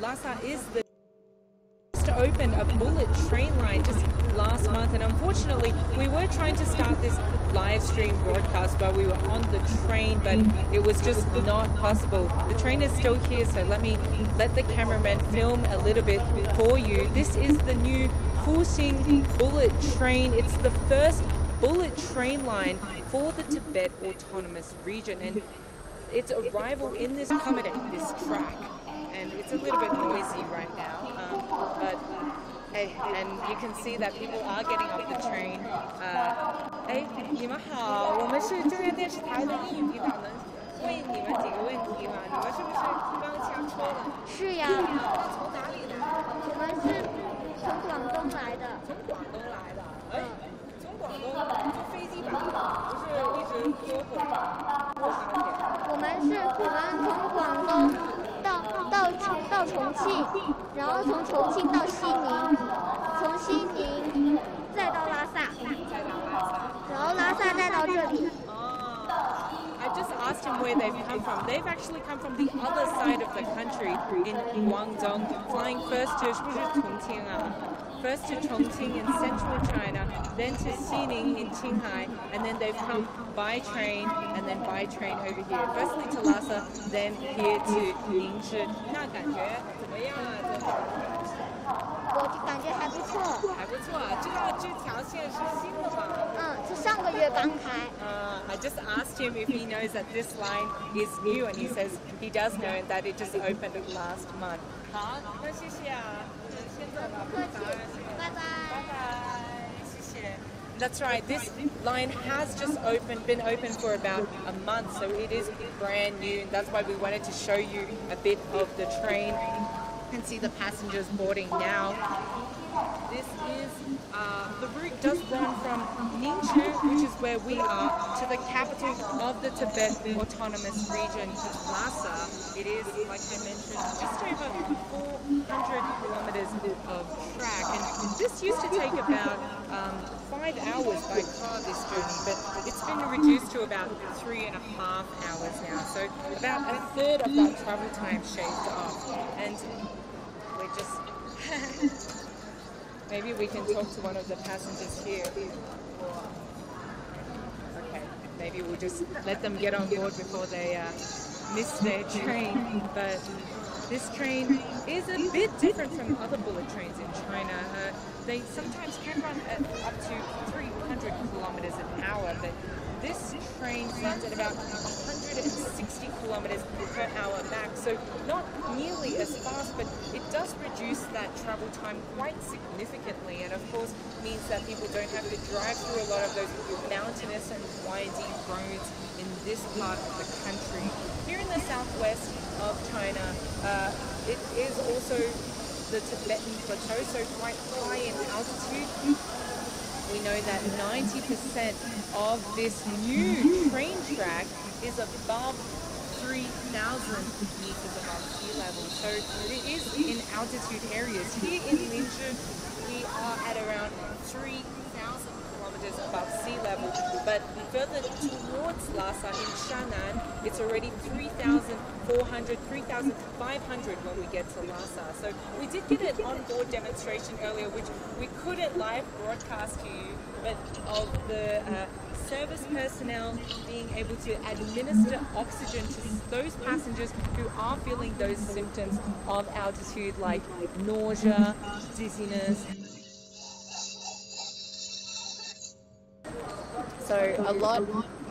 Lhasa is the opened a bullet train line just last month, and unfortunately we were trying to start this live stream broadcast while we were on the train, but it was just not possible. The train is still here, so let the cameraman film a little bit for you. This is the new Fuxing bullet train. It's the first bullet train line for the Tibet Autonomous Region, and its arrival in this accommodate this track. And it's a little bit noisy right now, but hey, and you can see that people are getting off the train. 你们好，我们是中央电视台的英语频道，能问你们几个问题吗？你们是不是刚下车的？是呀。那从哪里来？我们是从广东来的。从广东来的？从广东坐飞机吧？不是一直坐火车？我们从广东。到重庆，然后从重庆到西宁，从西宁再到拉萨，然后拉萨再到这里。I just asked him where they've come from. They've actually come from the other side of the country in Guangdong, flying first to Chongqing in central China, then to Xining in Qinghai, and then they've come by train and then by train over here. Firstly to Lhasa, then here to Ningshi. 那感觉怎么样啊？我就感觉还不错。还不错啊，这条线是新的吗？是上个月刚开。I just asked him if he knows that this line is new, and he says he does know, and that it just opened last month. 好，那谢谢啊。不客气，拜拜。谢谢。That's right. This line has just been open for about a month, so it is brand new. That's why we wanted to show you a bit of the train. You can see the passengers boarding now. This is the route does run from Ningshi, which is where we are, to the capital of the Tibet Autonomous Region, Lhasa. It is, like I mentioned, just over 400 kilometers of track, and this used to take about 5 hours by car, this journey, but it's been reduced to about 3.5 hours now, so about a third of that travel time shaved off. And we're just maybe we can talk to one of the passengers here. Okay, maybe we'll just let them get on board before they miss their train. But this train is a bit different from other bullet trains in China. They sometimes can run at up to 300 kilometers an hour, but this train runs at about 160 kilometers per hour max, so not nearly as fast, but it does reduce that travel time quite significantly, and of course means that people don't have to drive through a lot of those mountainous and windy roads in this part of the country. Here in the southwest of China, it is also the Tibetan Plateau, so quite high in altitude. We know that 90% of this new train track is above 3,000 meters above sea level, so it is in altitude areas. Here in Ningshi, we are at around 3,000 kilometers above sea level, but further towards Lhasa in Shannan, it's already 3,400, 3,500 when we get to Lhasa. So we did get an on-board demonstration earlier, which we couldn't live broadcast to you, but of the service personnel being able to administer oxygen to those passengers who are feeling those symptoms of altitude, like nausea, dizziness. So a lot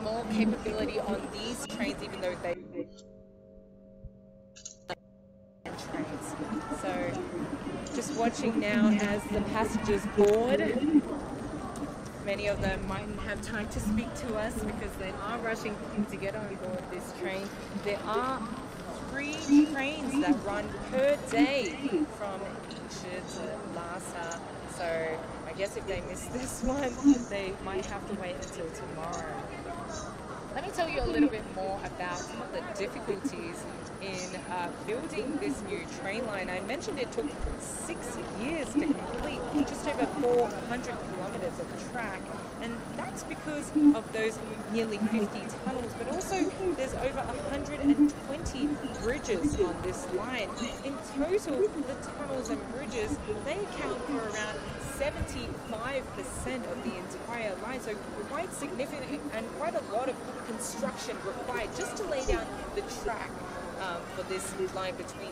more capability on these trains, even though they trains. So just watching now as the passengers board. Many of them mightn't have time to speak to us because they are rushing to get on board this train. There are 3 trains that run per day from Ningshi to Lhasa. So I guess if they miss this one, they might have to wait until tomorrow. let me tell you a little bit more about some of the difficulties in building this new train line. I mentioned it took 6 years to complete, just over 400 kilometers of track. And that's because of those nearly 50 tunnels, but also there's over 120 bridges on this line. In total, the tunnels and bridges, they account for around 75% of the entire line, so quite significant and quite a lot of construction required just to lay down the track for this line between